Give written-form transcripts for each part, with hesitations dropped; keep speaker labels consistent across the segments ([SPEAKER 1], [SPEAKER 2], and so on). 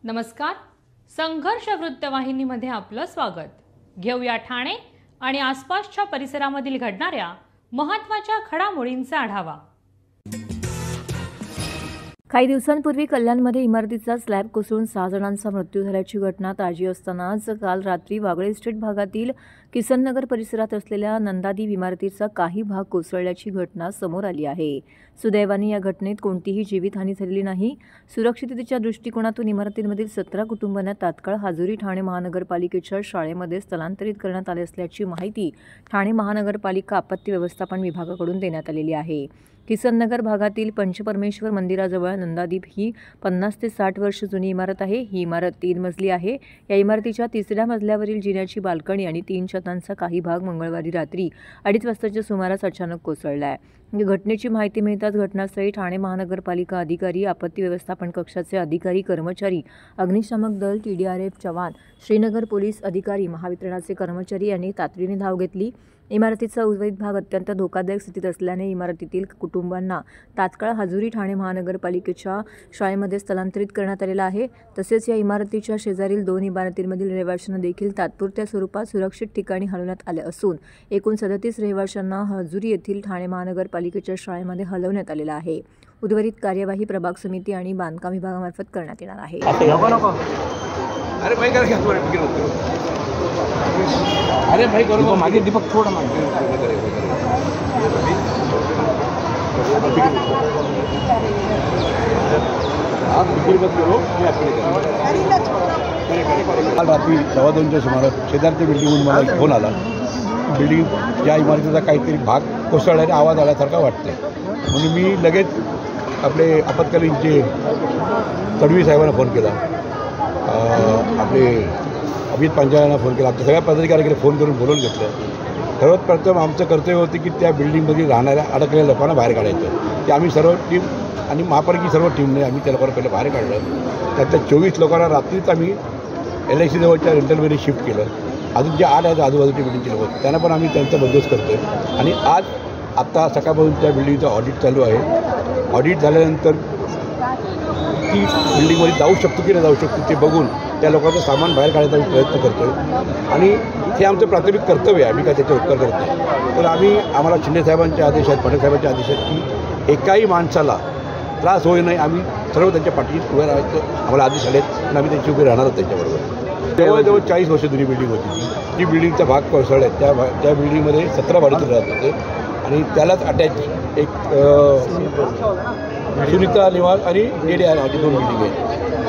[SPEAKER 1] नमस्कार. संघर्ष वृत्तवाहिनीमध्ये आपलं स्वागत. घेऊया ठाणे आणि आसपासच्या परिसरामधील घडणाऱ्या महत्त्वाच्या घडामोडींचा आढावा.
[SPEAKER 2] काही दिवसांपूर्वी कल्याणमध्ये इमारतीचा स्लॅब कोसळून 6 जणांचा मृत्यू झाल्याची घटना ताजी असतानाच काल रात्री वागळे इस्टेट भागातील किसननगर परिसरात असलेल्या नंदादीप इमारतीचा काही भाग कोसळल्याची घटना समोर आली आहे. सुदैवाने या घटनेत कोणतीही जीवितहानी झालेली नाही. सुरक्षिततेच्या दृष्टिकोनातून इमारतींमधील 17 कुटुंबांना तात्काळ हाजुरी ठाणे महानगरपालिकेच्या शाळेमध्ये स्थलांतरित करण्यात आले असल्याची माहिती ठाणे महानगरपालिका आपत्ती व्यवस्थापन विभागाकडून देण्यात आलेली आहे. किसननगर भागातील पंचपरमेश्वर मंदिराजवळ नंदादीप ही 50 ते 60 वर्ष जुनी इमारत आहे. ही इमारत 3 मजली आहे. या इमारतीच्या 3ऱ्या मजल्यावरील जिन्याची बाल्कनी आणि 3 छतांचा काही भाग मंगळवारी रात्री 2:30 वाजताच्या सुमारास अचानक कोसळला आहे. घटनेची माहिती मिळताच घटनास्थळी ठाणे महानगरपालिका अधिकारी, आपत्ती व्यवस्थापन कक्षाचे अधिकारी, कर्मचारी, अग्निशामक दल, TDRF जवान, श्रीनगर पोलीस अधिकारी, महावितरणाचे कर्मचारी यांनी तातडीने धाव घेतली. इमारतीचा उर्वरित भाग अत्यंत धोकादायक स्थितीत असल्याने इमारतीतील कुटुंबांना तात्काळ हाजुरी ठाणे महानगरपालिकेच्या शाळेमध्ये स्थलांतरित करण्यात आलेला आहे. तसेच या इमारतीच्या शेजारील 2 इमारतींमधील रहिवाशांना देखील तात्पुरत्या स्वरूपात सुरक्षित ठिकाणी हलवण्यात आले असून एकूण 37 रहिवाशांना हाजुरी येथील ठाणे महानगरपालिकेच्या शाळेमध्ये हलवण्यात आलेला आहे. उर्वरित कार्यवाही प्रभाग समिती आणि बांधकाम विभागामार्फत करण्यात येणार आहे.
[SPEAKER 3] अरे भाई करो मागे दीपक थोड़ा मागे आप बिल्कुल मत करो. काल रात्री 2:15च्या सुमारास शेजारच्या बिल्डिंगहून मला एक फोन आला. बिल्डिंग या इमारतीचा काहीतरी भाग कोसळल्याने आवाज आल्यासारखा वाटतंय. म्हणून मी लगेच आपले आपत्कालीनचे तडवी साहेबांना फोन केला, आपले अमित पांचाळांना फोन केला, आमच्या सगळ्या पदाधिकाऱ्यांकडे फोन करून बोलवून घेतलं. सर्वात प्रथम आमचं कर्तव्य होतं की त्या बिल्डिंगमध्ये राहणाऱ्या अडकलेल्या लोकांना बाहेर काढायचं. ते आम्ही सर्व टीम आणि महापालिकेची सर्व टीमने आम्ही त्या लोकांना पहिलं बाहेर काढलं. त्यातल्या 24 लोकांना रात्रीच आम्ही LIC जवळच्या रेंटलमध्ये शिफ्ट केलं. अजून जे 8 आहेत आजूबाजूच्या बिल्डिंगचे लोक, त्यांना पण आम्ही त्यांचा बंदोबस्त करतो आहे. आणि आत्ता सकाळपासून त्या बिल्डिंगचं ऑडिट चालू आहे. ऑडिट झाल्यानंतर ती बिल्डिंगमध्ये जाऊ शकतो की नाही जाऊ शकतो ते बघून त्या लोकांचं सामान बाहेर काढायचा आम्ही प्रयत्न करतो आहे. आणि हे आमचं प्राथमिक कर्तव्य आहे. आम्ही काय त्याचे उपकार करत नाही. तर आम्हाला शिंदे साहेबांचे आदेश आहेत, पटेल साहेबांचे आदेश आहेत की एकाही माणसाला त्रास होऊ नये. आम्ही सर्व त्यांच्या पाठीत उभे राहायचं आम्हाला आदेश आले आहेत आणि आम्ही त्यांची उभे राहणारच त्यांच्याबरोबर. जवळजवळ 40 वर्ष जुनी बिल्डिंग होती. ती बिल्डिंगचा भाग कोसळला आहे. त्या बिल्डिंगमध्ये 17 भाडेकरू राहत होते आणि त्यालाच अटॅच एक सुनीता निवास आणि डेडिया अशी 2 बिल्डिंग आहेत.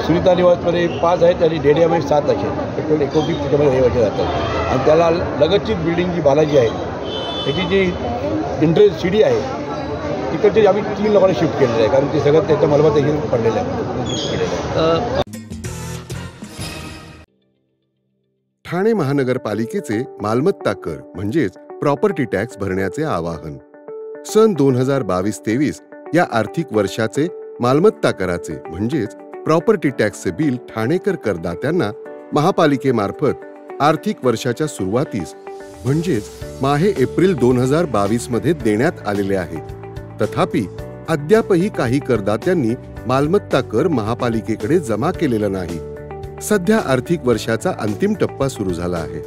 [SPEAKER 3] सुनीता निवासमध्ये 5 आहेत आणि डेडियामध्ये 7 असे टोटल 29 त्याच्यामध्ये रहिवासी राहतात. आणि त्याला लगतचीच बिल्डिंग जी बालाजी आहे त्याची जी एंट्रन्स शिडी आहे तिकडचे आम्ही 3 लोकांना शिफ्ट केलेलं आहे, कारण ते सगळं त्याच्या मलबात हे पडलेलं आहे.
[SPEAKER 4] ठाणे महानगरपालिकेचे मालमत्ता कर म्हणजेच प्रॉपर्टी टॅक्स भरण्याचे आवाहन. सन 2022-23 या आर्थिक वर्षाचे मालमत्ता कराचे म्हणजेच प्रॉपर्टी टॅक्सचे बिल ठाणेकर करदात्यांना महापालिकेमार्फत आर्थिक वर्षाच्या सुरुवातीस म्हणजेच माहे एप्रिल 2022 मध्ये देण्यात आलेले आहे. तथापि अद्यापही काही करदात्यांनी मालमत्ता कर महापालिकेकडे जमा केलेला नाही. सध्या आर्थिक वर्षाचा अंतिम टप्पा सुरू झाला आहे.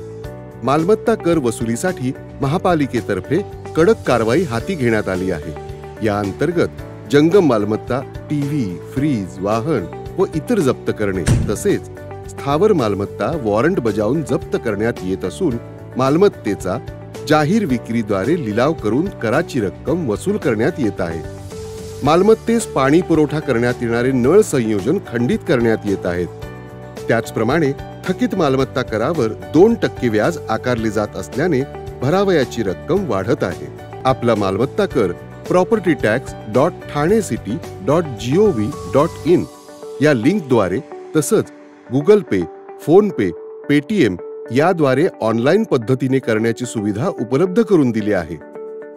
[SPEAKER 4] मालमत्ता कर वसुलीसाठी महापालिकेतर्फे कडक कारवाई हाती घेण्यात आली आहे. या अंतर्गत जंगम मालमत्ता, TV, फ्रीज, वाहन व इतर जप्त करणे तसेच स्थावर मालमत्ता वॉरंट बजावून जप्त करण्यात येत असून मालमत्तेचा जाहीर विक्रीद्वारे लिलाव करून कराची रक्कम वसूल करण्यात येत आहे. मालमत्तेस पाणी पुरवठा करण्यात येणारे नळ संयोजन खंडित करण्यात येत आहेत. त्याचप्रमाणे थकीत मालमत्ता करावर 2% व्याज आकारले जात असल्याने भरावयाची रक्कम वाढत आहे. आपला मालमत्ता कर propertytax.thanecity.gov.in या लिंकद्वारे तसंच गुगल पे, फोन पे, पेटीएम याद्वारे ऑनलाईन पद्धतीने करण्याची सुविधा उपलब्ध करून दिली आहे.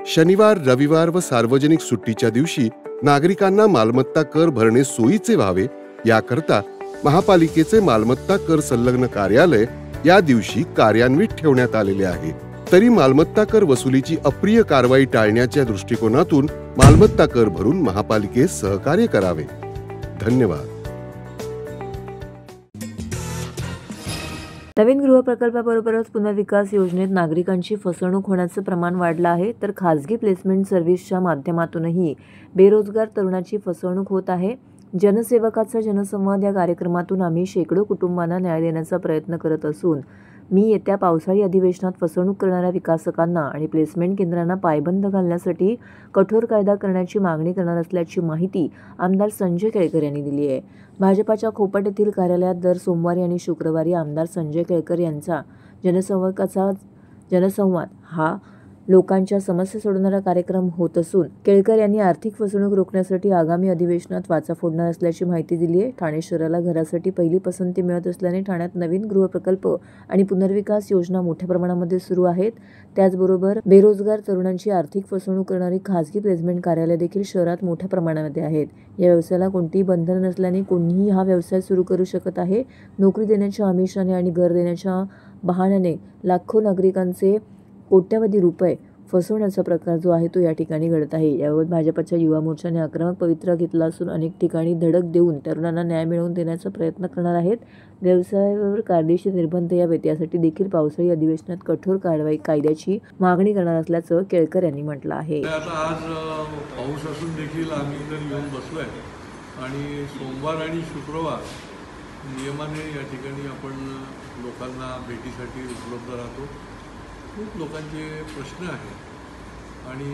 [SPEAKER 4] शनिवार, रविवार व सार्वजनिक सुट्टीच्या दिवशी नागरिकांना मालमत्ता कर भरणे सोयीचे व्हावे याकरता महापालिकेचे मालमत्ता कर संलग्न कार्यालय या दिवशी कार्यान्वित ठेवण्यात आलेले आहे. तरी मालमत्ता कर वसुलीची अप्रिय कारवाई टाळण्याच्या दृष्टिकोनातून मालमत्ता कर भरून महापालिकेस सहकार्य करावे. धन्यवाद.
[SPEAKER 2] नवीन गृहप्रकल्पाबरोबरच पुनर्विकास योजनेत नागरिकांची फसवणूक होण्याचं प्रमाण वाढलं आहे, तर खाजगी प्लेसमेंट सर्व्हिसच्या माध्यमातूनही बेरोजगार तरुणाची फसवणूक होत आहे. जनसेवकाचा जनसंवाद या कार्यक्रमातून आम्ही शेकडो कुटुंबांना न्याय देण्याचा प्रयत्न करत असून मी येत्या पावसाळी अधिवेशनात फसवणूक करणाऱ्या विकासकांना आणि प्लेसमेंट केंद्रांना पायबंद घालण्यासाठी कठोर कायदा करण्याची मागणी करणार असल्याची माहिती आमदार संजय केळकर यांनी दिली आहे. भाजपाच्या खोपट येथील कार्यालयात दर सोमवारी आणि शुक्रवारी आमदार संजय केळकर यांचा जनसेवकाचा जनसंवाद हा लोकांच्या समस्या सोडवणारा कार्यक्रम होत असून केळकर यांनी आर्थिक फसवणूक रोखण्यासाठी आगामी अधिवेशनात वाचा फोडणार असल्याची माहिती दिली आहे. ठाणे शहराला घरासाठी पहिली पसंती मिळत असल्याने ठाण्यात नवीन गृहप्रकल्प आणि पुनर्विकास योजना मोठ्या प्रमाणामध्ये सुरू आहेत. त्याचबरोबर बेरोजगार तरुणांची आर्थिक फसवणूक करणारी खाजगी प्लेसमेंट कार्यालय देखील शहरात मोठ्या प्रमाणामध्ये आहेत. या व्यवसायाला कोणतीही बंधनं नसल्याने कोणीही हा व्यवसाय सुरू करू शकत आहे. नोकरी देण्याच्या आमिषाने आणि घर देण्याच्या बहाण्याने लाखो नागरिकांचे कोट्यावधी रुपये फसवण्याचा प्रकार जो आहे तो या ठिकाणी घडत आहे. याबाबत भाजपच्या युवा मोर्चाने आक्रमक पवित्रा घेतला असून अनेक ठिकाणी धडक देऊन तरुणांना न्याय मिळवून देण्याचा प्रयत्न करणार आहेत. व्यवसायावर कायदेशीर निर्बंध यावेत यासाठी देखील पावसाळी अधिवेशनात कठोर कायद्याची मागणी करणार असल्याचं केळकर यांनी म्हटलं आहे.
[SPEAKER 5] आता आज पाऊस असून देखील आम्ही इथं येऊन बसलोय आणि सोमवार आणि शुक्रवार नियमाने या ठिकाणी आपण लोकांना भेटीसाठी उपलब्ध राहतो. खूप लोकांचे प्रश्न आहेत आणि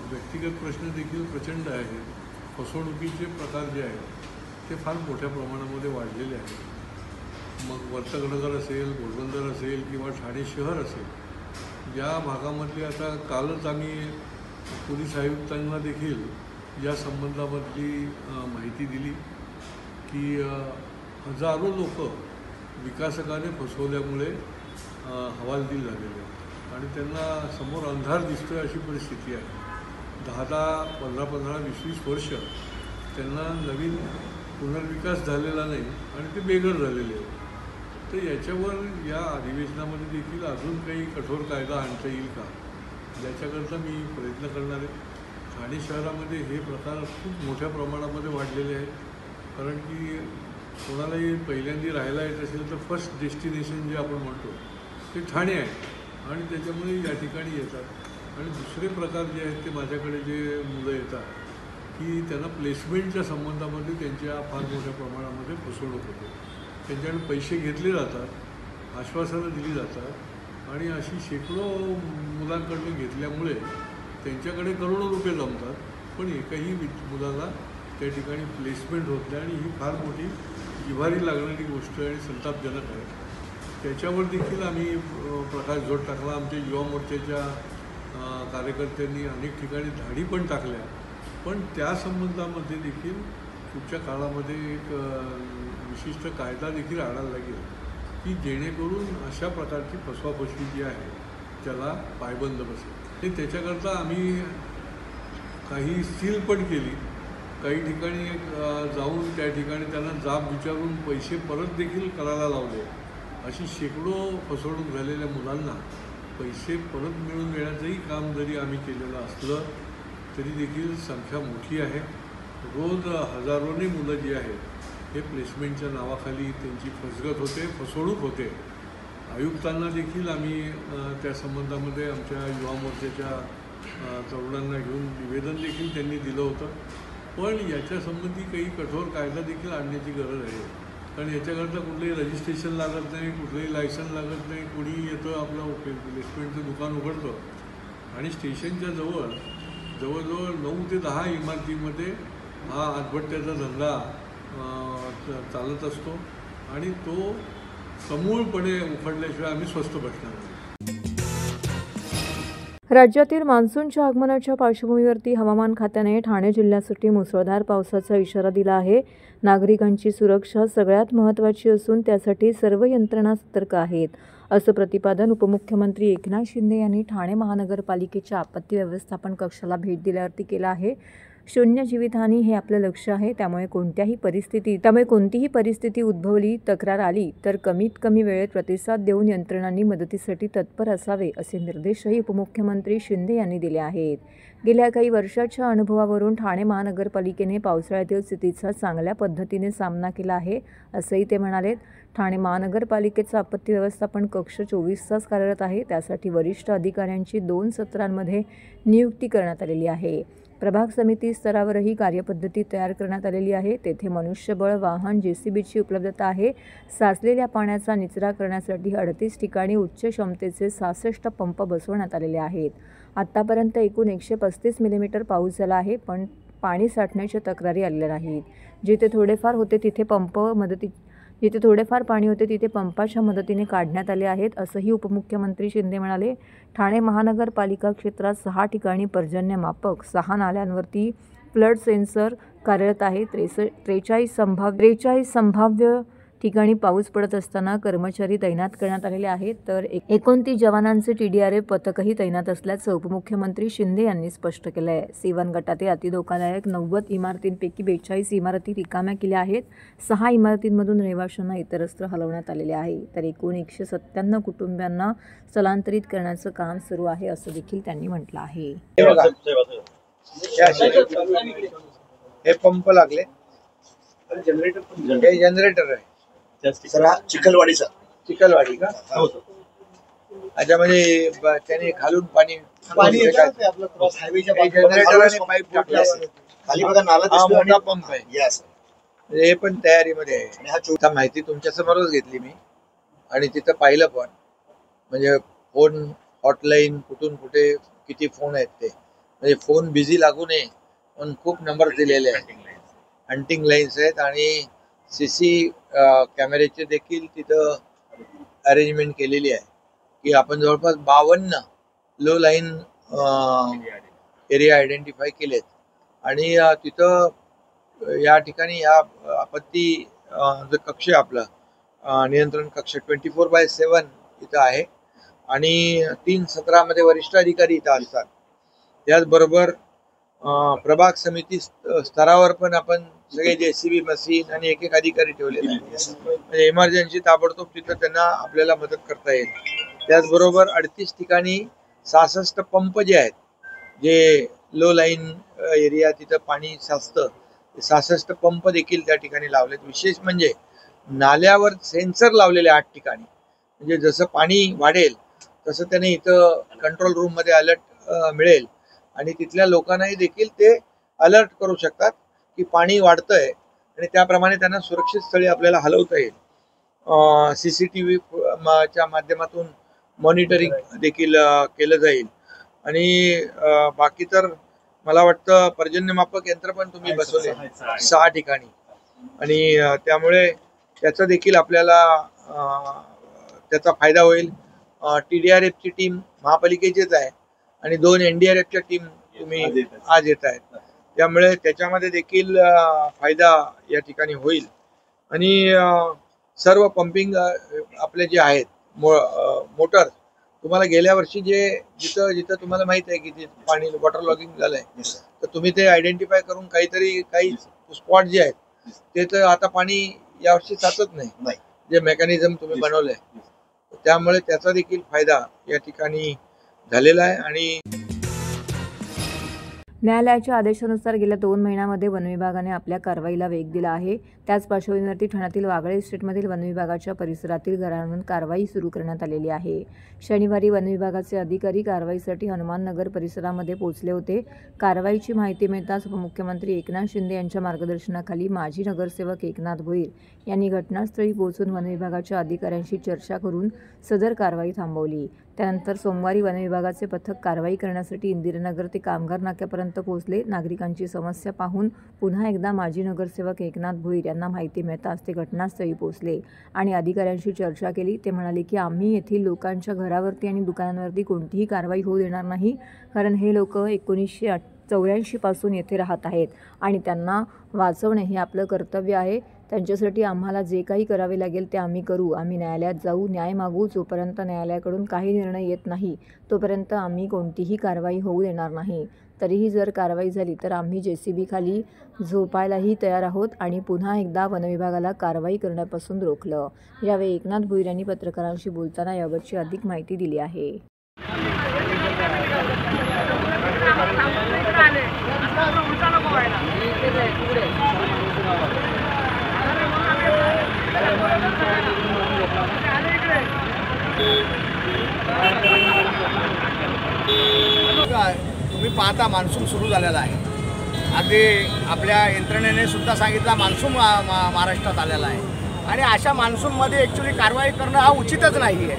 [SPEAKER 5] व्यक्तिगत प्रश्न देखील प्रचंड आहेत. फसवणुकीचे प्रकार जे आहेत ते फार मोठ्या प्रमाणामध्ये वाढलेले आहेत. मग वर्तकनगर असेल, घोडबंदर असेल किंवा ठाणे शहर असेल, या भागामधले आता कालच आम्ही पोलीस आयुक्तांना देखील या संबंधामधली माहिती दिली की हजारो लोक विकासकाने फसवल्यामुळे हवालदिल झालेले आहेत आणि त्यांना समोर अंधार दिसतोय अशी परिस्थिती आहे. 10, 15, 20 वर्ष त्यांना नवीन पुनर्विकास झालेला नाही आणि ते बेघर झालेले आहेत. तर याच्यावर या अधिवेशनामध्ये देखील अजून काही कठोर कायदा आणता येईल का, याच्याकरता मी प्रयत्न करणार आहे. ठाणे शहरामध्ये हे प्रकार खूप मोठ्या प्रमाणामध्ये वाढलेले आहेत. कारण की कोणालाही पहिल्यांदा राहायला येत असेल तर फर्स्ट डेस्टिनेशन जे आपण म्हणतो ते ठाणे आहे आणि त्याच्यामुळे या ठिकाणी येतात. आणि दुसरे प्रकार जे आहेत ते माझ्याकडे जे मुलं येतात की त्यांना प्लेसमेंटच्या संबंधामध्ये त्यांच्या फार मोठ्या प्रमाणामध्ये फसवणूक होते. त्यांच्याकडे पैसे घेतले जातात, आश्वासनं दिली जातात आणि अशी शेकडो मुलांकडून घेतल्यामुळे त्यांच्याकडे करोडो रुपये जमतात, पण एकही मुलाला त्या ठिकाणी प्लेसमेंट होत नाही आणि ही फार मोठी जिव्हारी लागणारी गोष्ट आणि संतापजनक आहे. त्याच्यावर देखील आम्ही प्रकाशझोत टाकला. आमच्या युवा मोर्चाच्या कार्यकर्त्यांनी अनेक ठिकाणी धाडी पण टाकल्या, पण त्या संबंधामध्ये देखील पुढच्या काळामध्ये एक विशिष्ट कायदा देखील आणायला लागेल की जेणेकरून अशा प्रकारची फसवाफसवी जी आहे त्याला पायबंद बसेल. आणि त्याच्याकरता आम्ही काही सील पण केली. काही ठिकाणी जाऊन त्या ठिकाणी त्यांना जाब विचारून पैसे परत देखील करायला लावले. अशी शेकडो फसवणूक झालेल्या मुलांना पैसे परत मिळवून देण्याचंही काम जरी आम्ही केलेलं असलं तरी देखील संख्या मोठी आहे. रोज हजारोने मुलं जी आहेत हे प्लेसमेंटच्या नावाखाली त्यांची फसगत होते, फसवणूक होते. आयुक्तांना देखील आम्ही त्या संबंधामध्ये आमच्या युवा मोर्चाच्या तरुणांना घेऊन निवेदन देखील त्यांनी दिलं होतं. पण याच्यासंबंधी काही कठोर कायदा देखील आणण्याची गरज आहे. कारण याच्याकरता कुठलंही रजिस्ट्रेशन लागत नाही, कुठलंही लायसन लागत नाही. कुणी येतं आपलं प्लेसमेंटचं दुकान उघडतं आणि स्टेशनच्या जवळजवळ 9 ते 10 इमारतीमध्ये हा आटभट्ट्याचा धंदा चालत असतो आणि तो समूळपणे उखडल्याशिवाय आम्ही स्वस्थ बसणार नाही.
[SPEAKER 2] राज्यातील मान्सूनच्या आगमनाच्या पार्श्वभूमीवरती हवामान खात्याने ठाणे जिल्ह्यासाठी मुसळधार पावसाचा इशारा दिला आहे. नागरिकांची सुरक्षा सगळ्यात महत्त्वाची असून त्यासाठी सर्व यंत्रणा सतर्क आहेत, असं प्रतिपादन उपमुख्यमंत्री एकनाथ शिंदे यांनी ठाणे महानगरपालिकेच्या आपत्ती व्यवस्थापन कक्षाला भेट दिल्यावरती केलं आहे. 0 जीवितहानी हे आपलं लक्ष्य आहे. त्यामुळे कोणतीही परिस्थिती उद्भवली, तक्रार आली तर कमीत कमी वेळेत प्रतिसाद देऊन यंत्रणांनी मदतीसाठी तत्पर असावे, असे निर्देशही उपमुख्यमंत्री शिंदे यांनी दिले आहेत. गेल्या काही वर्षाच्या अनुभवावरून ठाणे महानगरपालिकेने पावसाळ्यातील स्थितीचा चांगल्या पद्धतीने सामना केला आहे, असंही ते म्हणाले. ठाणे महानगरपालिकेचा आपत्ती व्यवस्थापन कक्ष 24 तास कार्यरत आहे. त्यासाठी वरिष्ठ अधिकाऱ्यांची 2 सत्रांमध्ये नियुक्ती करण्यात आलेली आहे. प्रभाग समिती स्तरावरही कार्यपद्धती तयार करण्यात आलेली आहे. तेथे मनुष्यबळ, वाहन, JCBची उपलब्धता आहे. साचलेल्या पाण्याचा निचरा करण्यासाठी 38 ठिकाणी उच्च क्षमतेचे 66 पंप बसवण्यात आलेले आहेत. आत्तापर्यंत एकूण 135 मिलीमीटर पाऊस झाला आहे, पण पाणी साठण्याच्या तक्रारी आलेल्या नाहीत. जिथे थोडेफार पाणी होते तिथे पंपाच्या मदतीने काढण्यात आले आहेत, असंही उपमुख्यमंत्री शिंदे म्हणाले. ठाणे महानगरपालिका क्षेत्रात 6 ठिकाणी पर्जन्यमापक, 6 नाल्यांवरती फ्लड सेन्सर कार्यरत आहे. 43 संभाव्य ठिकाणी पाऊस पडत असताना कर्मचारी तैनात करण्यात आलेले आहेत. तर 29 जवानांचे TDRF पथकही तैनात असल्याचं उपमुख्यमंत्री शिंदे यांनी स्पष्ट केलं आहे. C1 गटातील अतिधोकादायक 90 इमारतींपैकी 42 इमारती रिकाम्या केल्या आहेत. 6 इमारतींमधून रहिवाशांना इतरत्र हलवण्यात आलेले आहे. तर एकूण 197 कुटुंबियांना स्थलांतरित करण्याचं काम सुरू आहे, असं देखील त्यांनी म्हटलं आहे.
[SPEAKER 6] हे पंप लागले, हे जनरेटर आहे. चिखलवाडी का? अच्छा, म्हणजे त्याने खालून पाणी जनरेटरने पाईप टाकला खाली बघा, नाला मोठा पंप आहे. हे पण तयारीमध्ये आहे. आता माहिती तुमच्या समोरच घेतली मी आणि तिथं पाहिलं पण, म्हणजे फोन हॉटलाईन कुठून कुठे किती फोन आहेत ते, म्हणजे फोन बिझी लागू नये पण खूप नंबर दिलेले आहेत. हंटिंग लाईन्स आहेत आणि CC कॅमेऱ्याचे देखील तिथं अरेंजमेंट केलेली आहे की आपण जवळपास 52 लो लाईन एरिया आयडेंटिफाय केलेत आणि तिथं या ठिकाणी या आपत्ती जो कक्ष आहे आपला नियंत्रण कक्ष 24/7 इथं आहे आणि 3 सत्रामध्ये वरिष्ठ अधिकारी इथं असतात. त्याचबरोबर प्रभाग समिती स्तरावर पण आपण सगळे JCB मशीन आणि एक अधिकारी ठेवलेले आहेत. म्हणजे इमर्जन्सी ताबडतोब तिथं त्यांना आपल्याला मदत करता येईल. त्याचबरोबर 38 ठिकाणी 66 पंप जे आहेत, जे लो लाईन एरिया तिथं पाणी साचतं, 66 पंप देखील त्या ठिकाणी लावलेत. विशेष म्हणजे नाल्यावर सेन्सर लावलेले 8 ठिकाणी, म्हणजे जसं पाणी वाढेल तसं त्याने इथं कंट्रोल रूम मध्ये अलर्ट मिळेल आणि तिथल्या लोकांनाही देखील ते अलर्ट करू शकतात की पाणी वाढतंय आणि त्याप्रमाणे त्यांना सुरक्षित स्थळी आपल्याला हलवता येईल. CCTV च्या माध्यमातून मॉनिटरिंग देखील केलं जाईल आणि बाकी तर मला वाटतं पर्जन्यमापक यंत्र पण तुम्ही बसवले 6 ठिकाणी आणि त्यामुळे त्याचा देखील आपल्याला त्याचा फायदा होईल. TDRFची टीम महापालिकेचीच आहे आणि 2 NDRFच्या टीम तुम्ही आज येत आहेत, त्यामुळे त्याच्यामध्ये देखील फायदा या ठिकाणी होईल. आणि सर्व पंपिंग आपले जे आहेत मोटर, तुम्हाला गेल्या वर्षी जिथं जिथं तुम्हाला माहित आहे की पाणी वॉटर लॉगिंग झालंय, तर तुम्ही ते आयडेंटिफाय करून काही स्पॉट जे आहेत ते तर आता पाणी यावर्षी साचत नाही, जे मेकॅनिझम तुम्ही बनवलंय, त्यामुळे त्याचा देखील फायदा या ठिकाणी झालेला आहे. आणि
[SPEAKER 2] न्यायालयाच्या आदेशानुसार गेल्या 2 महिन्यांमध्ये वनविभागाने आपल्या कारवाईला वेग दिला आहे. त्याच पार्श्वभूमीवरती ठाण्यातील वागळे इस्टेटमधील वनविभागाच्या परिसरातील घरांवर कारवाई सुरू करण्यात आलेली आहे. शनिवारी वनविभागाचे अधिकारी कारवाईसाठी हनुमाननगर परिसरामध्ये पोहोचले होते. कारवाईची माहिती मिळताच उपमुख्यमंत्री एकनाथ शिंदे यांच्या मार्गदर्शनाखाली माजी नगरसेवक एकनाथ भोईर यांनी घटनास्थळी पोहोचून वनविभागाच्या अधिकाऱ्यांशी चर्चा करून सदर कारवाई थांबवली. त्यानंतर सोमवारी वनविभागाचे पथक कारवाई करण्यासाठी इंदिरानगर ते कामगार नाक्यापर्यंत पोहोचले. नागरिकांची समस्या पाहून पुन्हा एकदा माजी नगरसेवक एकनाथ भोईर यांना माहिती मिळताच ते घटनास्थळी पोहोचले आणि अधिकाऱ्यांशी चर्चा केली. ते म्हणाले की आम्ही येथील लोकांच्या घरावरती आणि दुकानांवरती कोणतीही कारवाई होऊ देणार नाही, कारण हे लोक 1984 पासून येथे राहत आहेत आणि त्यांना वाचवणे हे आपलं कर्तव्य आहे. त्यांच्यासाठी आम्हाला जे काही करावे लागेल ते आम्ही करू. आम्ही न्यायालयात जाऊ, न्याय मागू. जोपर्यंत न्यायालयाकडून काही निर्णय येत नाही तोपर्यंत आम्ही कोणतीही कारवाई होऊ देणार नाही. तरीही जर कारवाई झाली तर आम्ही JCB खाली झोपायलाही तयार आहोत आणि पुन्हा एकदा वनविभागाला कारवाई करण्यापासून रोखलं. यावेळी एकनाथ भोईर यांनी पत्रकारांशी बोलताना याबाबतची अधिक माहिती दिली आहे.
[SPEAKER 7] पाहता मान्सून सुरू झालेला आहे. अगदी आपल्या यंत्रणेने सुद्धा सांगितलं मान्सून महाराष्ट्रात आलेला आहे आणि अशा मान्सूनमध्ये ॲक्च्युली कारवाई करणं हा उचितच नाही आहे.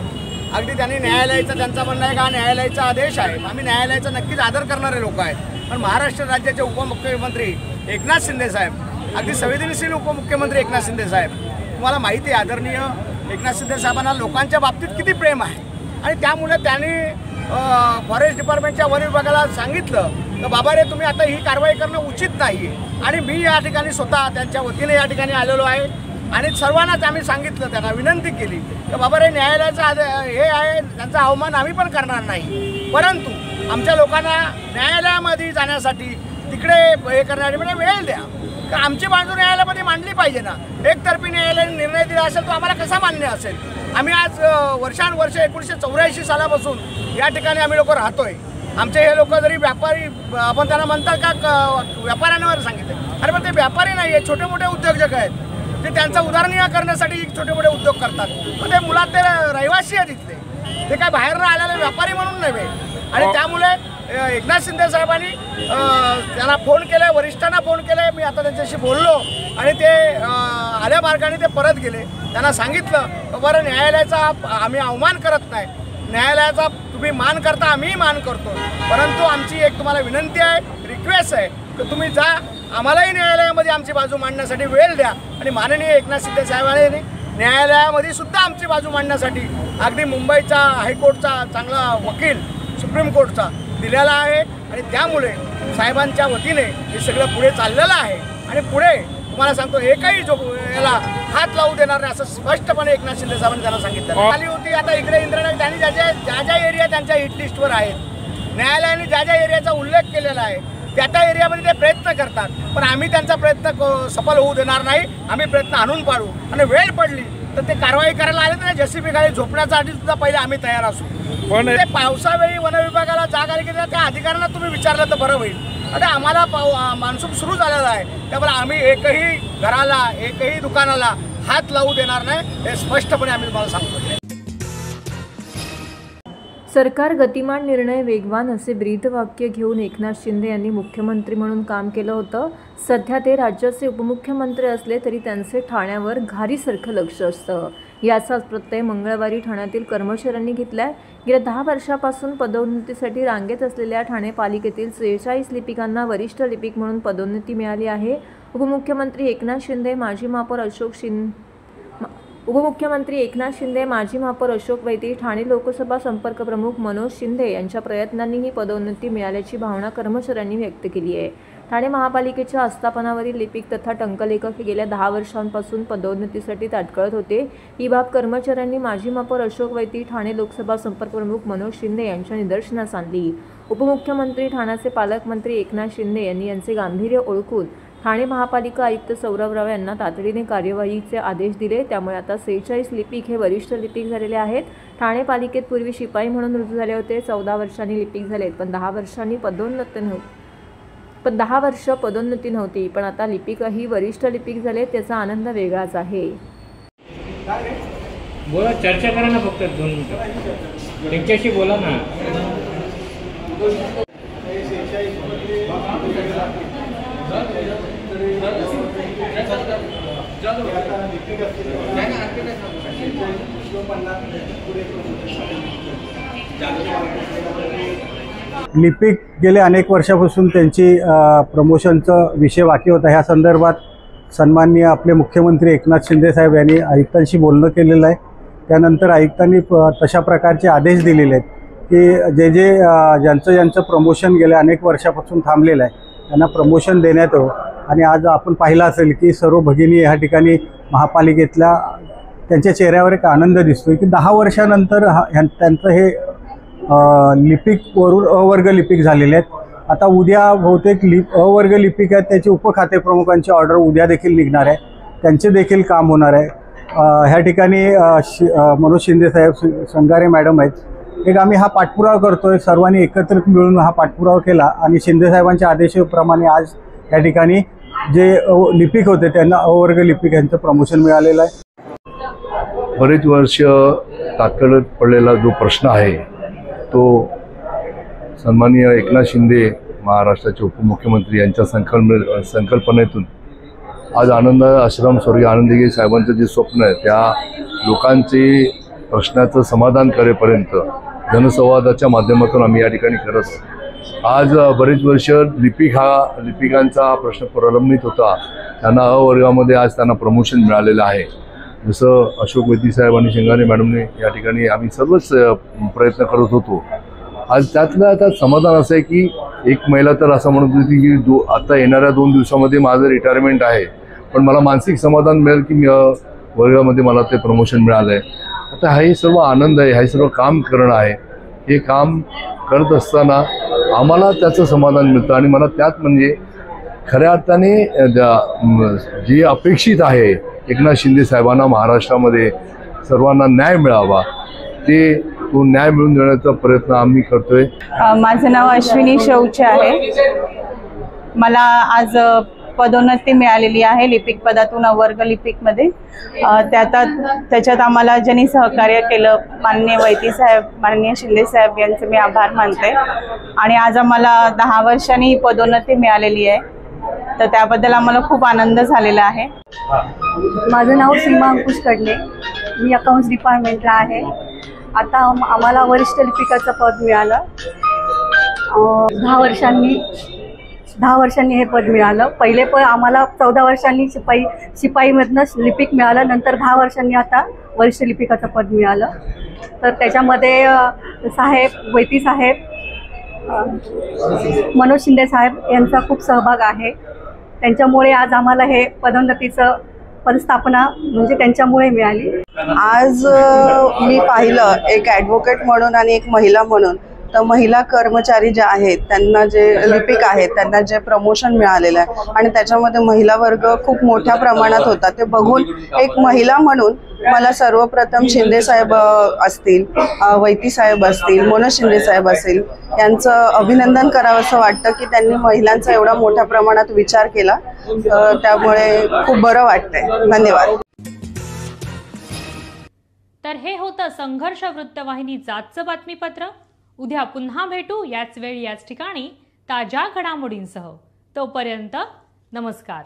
[SPEAKER 7] अगदी त्यांनी न्यायालयाचं त्यांचं म्हणणं आहे का न्यायालयाचा आदेश आहे, आम्ही न्यायालयाचा नक्कीच आदर करणारे लोक आहेत. पण महाराष्ट्र राज्याचे उपमुख्यमंत्री एकनाथ शिंदे साहेब, अगदी संवेदनशील उपमुख्यमंत्री एकनाथ शिंदे साहेब, तुम्हाला माहिती आहे आदरणीय एकनाथ शिंदे साहेबांना लोकांच्या बाबतीत किती प्रेम आहे आणि त्यामुळे त्यांनी फॉरेस्ट डिपार्टमेंटच्या वन विभागाला सांगितलं तर बाबा रे तुम्ही आता ही कारवाई करणं उचित नाही आहे. आणि मी या ठिकाणी स्वतः त्यांच्या वतीने या ठिकाणी आलेलो आहे आणि सर्वांनाच आम्ही सांगितलं, त्यांना विनंती केली की बाबा रे न्यायालयाचा हे आहे, त्यांचा अवमान आम्ही पण करणार नाही, परंतु आमच्या लोकांना न्यायालयामध्ये जाण्यासाठी तिकडे हे करण्यासाठी म्हणजे वेळ द्या. तर आमची बाजू न्यायालयामध्ये मांडली पाहिजे ना. एकतर्फी न्यायालयाने निर्णय दिला असेल तो आम्हाला कसा मान्य असेल. आम्ही आज वर्षानुवर्ष 1984 सालापासून या ठिकाणी आम्ही लोक राहतोय. आमचे हे लोक जरी व्यापारी आपण त्यांना म्हणतात का व्यापाऱ्यांवर सांगितलं, अरे पण ते व्यापारी नाही आहे, छोटे मोठे उद्योजक आहेत. ते त्यांचं उदाहरणीय करण्यासाठी छोटे मोठे उद्योग करतात. पण ते मुळात ते रहिवासी आहेत इथले, ते काय बाहेरनं आलेले व्यापारी म्हणून नव्हे. आणि त्यामुळे एकनाथ शिंदे साहेबांनी त्यांना फोन केले, वरिष्ठांना फोन केले. मी आता त्यांच्याशी बोललो आणि ते आल्या मार्गाने ते परत गेले. त्यांना सांगितलं बरं न्यायालयाचा आम्ही अवमान करत नाही, न्यायालयाचा तुम्ही मान करता आम्हीही मान करतो, परंतु आमची एक तुम्हाला विनंती आहे, रिक्वेस्ट आहे की तुम्ही जा, आम्हालाही न्यायालयामध्ये आमची बाजू मांडण्यासाठी वेळ द्या. आणि माननीय एकनाथ शिंदे साहेबांनी न्यायालयामध्ये सुद्धा आमची बाजू मांडण्यासाठी अगदी मुंबईचा हायकोर्टचा चांगला वकील सुप्रीम कोर्टचा दिलेला आहे आणि त्यामुळे साहेबांच्या वतीने हे सगळं पुढे चाललेलं आहे. आणि पुढे तुम्हाला सांगतो एकही जो याला हात लावू देणार नाही असं स्पष्टपणे एकनाथ शिंदे साहेबांनी त्यांना सांगितलं. आली होती आता इकडे इंद्रनगर, त्यांनी ज्या एरिया त्यांच्या हिट लिस्टवर आहेत, न्यायालयाने ज्या एरियाचा उल्लेख केलेला आहे त्या एरियामध्ये ते प्रयत्न करतात. पण आम्ही त्यांचा प्रयत्न सफल होऊ देणार नाही. आम्ही प्रयत्न आणून पाडू आणि वेळ पडली तर ते कारवाई करायला आले तर जेसीबी खाली झोपण्यासाठी सुद्धा पहिले आम्ही तयार असू. पण ते पावसावेळी वन विभागाला जाग आली की त्या अधिकाऱ्यांना तुम्ही विचारलं तर बरं होईल. आता आम्हाला मान्सून सुरू झालेला आहे, त्यामुळे आम्ही एकही घराला एकही दुकानाला हात लावू देणार नाही, हे स्पष्टपणे आम्ही तुम्हाला सांगतो.
[SPEAKER 2] सरकार गतिमान, निर्णय वेगवान असे ब्रीदवाक्य घेऊन एकनाथ शिंदे यांनी मुख्यमंत्री म्हणून काम केलं होतं. सध्या ते राज्याचे उपमुख्यमंत्री असले तरी त्यांचे ठाण्यावर घारीसारखं लक्ष असतं. याचाच प्रत्यय मंगळवारी ठाण्यातील कर्मचाऱ्यांनी घेतलाय. गेल्या 10 वर्षापासून पदोन्नतीसाठी रांगेत असलेल्या ठाणे पालिकेतील 46 लिपिकांना वरिष्ठ लिपिक म्हणून पदोन्नती मिळाली आहे. उपमुख्यमंत्री एकनाथ शिंदे, माजी महापौर अशोक वैती, ठाणे लोकसभा संपर्क प्रमुख मनोज शिंदे यांच्या प्रयत्नांनी ही पदोन्नती मिळाल्याची भावना कर्मचाऱ्यांनी व्यक्त केली आहे. ठाणे महापालिकेच्या आस्थापनावरील लिपिक तथा टंकलेखक हे गेल्या 10 वर्षांपासून पदोन्नतीसाठी ताटकळत होते. ही बाब कर्मचाऱ्यांनी माजी महापौर अशोक वैती, ठाणे लोकसभा संपर्क प्रमुख मनोज शिंदे यांच्या निदर्शनास आणली. उपमुख्यमंत्री, ठाण्याचे पालकमंत्री एकनाथ शिंदे यांनी यांचे गांभीर्य ओळखून ठाणे महापालिका आयुक्त सौरभ राव यांना तातडीने कार्यवाहीचे आदेश दिले. त्यामुळे आता 46 लिपिक हे वरिष्ठ लिपिक झालेले आहेत. ठाणे पालिकेत पूर्वी शिपाई म्हणून रुजू झाले होते. 14 वर्षांनी लिपिक झालेत, पण 10 वर्ष पदोन्नती नव्हती. पण आता लिपिकही वरिष्ठ लिपिक झाले, त्याचा आनंद वेगळाच आहे.
[SPEAKER 8] बोला, चर्चा करा ना, फक्त 2 मिनिटं त्यांच्याशी बोला ना.
[SPEAKER 9] लिपिक गेले अनेक वर्षापासून त्यांची प्रमोशनचा विषय बाकी होता. ह्या संदर्भात सन्माननीय आपले मुख्यमंत्री एकनाथ शिंदे साहेब यांनी आयुक्तांशी बोलणं केलेलं आहे. त्यानंतर आयुक्तांनी तशा प्रकारचे आदेश दिलेले आहेत की ज्यांचं प्रमोशन गेल्या अनेक वर्षापासून थांबलेलं आहे त्यांना प्रमोशन देण्यात यावं. आणि आज आपण पाहिलं असेल की सर्व भगिनी या ठिकाणी महापालिकेतल्या त्यांच्या चेहऱ्यावर एक आनंद दिसतोय की 10 वर्षानंतर त्यांचं हे लिपिकवरून अवर्ग लिपिक झालेले आहेत. आता उद्या बहुतेक अवर्ग लिपिक आहेत त्याचे उपखाते प्रमुखांची ऑर्डर उद्या देखील निघणार आहे, त्यांचे देखील काम होणार आहे. ह्या ठिकाणी मनोज शिंदे साहेब, संगारे मॅडम आहेत. एक आम्ही हा पाठपुरावा करतोय, सर्वांनी एकत्रित मिळून हा पाठपुरावा केला आणि शिंदे साहेबांच्या आदेशाप्रमाणे आज या ठिकाणी जे लिपिक होते त्यांना अवर्ग लिपिक यांचं प्रमोशन मिळालेलं आहे.
[SPEAKER 10] बरेच वर्ष तात्काळ पडलेला जो प्रश्न आहे तो सन्माननीय एकनाथ शिंदे महाराष्ट्राचे उपमुख्यमंत्री यांच्या संकल्पनेतून आज आनंद आश्रम स्वर्गीय आनंदगिरी साहेबांचं जे स्वप्न आहे त्या लोकांचे प्रश्नाचं समाधान करेपर्यंत जनसंवादाच्या माध्यमातून आम्ही या ठिकाणी करत आहोत। आज बरेच वर्ष लिपिकांचा प्रश्न प्रलंबित होता, त्यांना अ वर्गामध्ये आज त्यांना प्रमोशन मिळालेलं आहे। जसं अशोक वैती साहेब आणि शिंगारे मॅडमने या ठिकाणी आम्ही सर्वच प्रयत्न करत होतो। आज त्यातल्या त्यात समाधान असं आहे की एक महिला तर असं म्हणत होती की आता येणाऱ्या 2 दिवसामध्ये माझं रिटायरमेंट आहे, पण मला मानसिक समाधान मिळेल की वर्गामध्ये मला ते प्रमोशन मिळालं आहे। आता हे सर्व आनंद आहे, हे सर्व काम करणं आहे। हे काम करत असताना आम्हाला त्याचं समाधान मिळतं आणि मला त्यात म्हणजे खऱ्या अर्थाने जे अपेक्षित आहे एकनाथ शिंदे साहेबांना महाराष्ट्रामध्ये सर्वांना न्याय मिळावा, तो न्याय मिळवून देण्याचा प्रयत्न आम्ही करतोय।
[SPEAKER 11] माझं नाव अश्विनी शौचे आहे। मला आज पदोन्नती मिळालेली आहे लिपिक पदातून वर्ग लिपिकमध्ये। त्याच्यात आम्हाला ज्यांनी सहकार्य केलं माननीय वैती साहेब, माननीय शिंदे साहेब यांचे मी आभार मानते। आणि आज आम्हाला 10 वर्षांनी पदोन्नती मिळालेली आहे, तर त्याबद्दल आम्हाला खूप आनंद झालेला आहे।
[SPEAKER 12] माझं नाव सीमा अंकुश कडले, मी अकाउंट्स डिपार्टमेंटला आहे। आता आम्हाला वरिष्ठ लिपिकाचं पद मिळालं। 10 वर्षांनी हे पद मिळालं। पहिले पण आम्हाला 14 वर्षांनी शिपाईमधनं लिपिक मिळालं, नंतर 10 वर्षांनी आता वरिष्ठ लिपिकाचं पद मिळालं। तर त्याच्यामध्ये वैती साहेब, मनोज शिंदे साहेब यांचा खूप सहभाग आहे। त्यांच्यामुळे आज आम्हाला हे पदोन्नतीचं पदस्थापना म्हणजे त्यांच्यामुळे मिळाली।
[SPEAKER 13] आज मी पाहिलं एक ॲडव्होकेट म्हणून आणि एक महिला म्हणून, तर महिला कर्मचारी ज्या आहेत त्यांना, जे लिपिक आहेत त्यांना जे प्रमोशन मिळालेलं आहे आणि त्याच्यामध्ये महिला वर्ग खूप मोठ्या प्रमाणात होता, ते बघून एक महिला म्हणून मला सर्वप्रथम शिंदे साहेब असतील, वैती साहेब असतील, मनोज शिंदे साहेब असतील यांचं अभिनंदन करावं असं वाटतं की त्यांनी महिलांचा एवढा मोठ्या प्रमाणात विचार केला। त्यामुळे खूप बरं वाटतंय। धन्यवाद।
[SPEAKER 1] तर हे होतं संघर्ष वृत्तवाहिनीचं आजचं बातमीपत्र। उद्या पुन्हा भेटू याच वेळी याच ठिकाणी ताज्या घडामोडींसह। तोपर्यंत नमस्कार।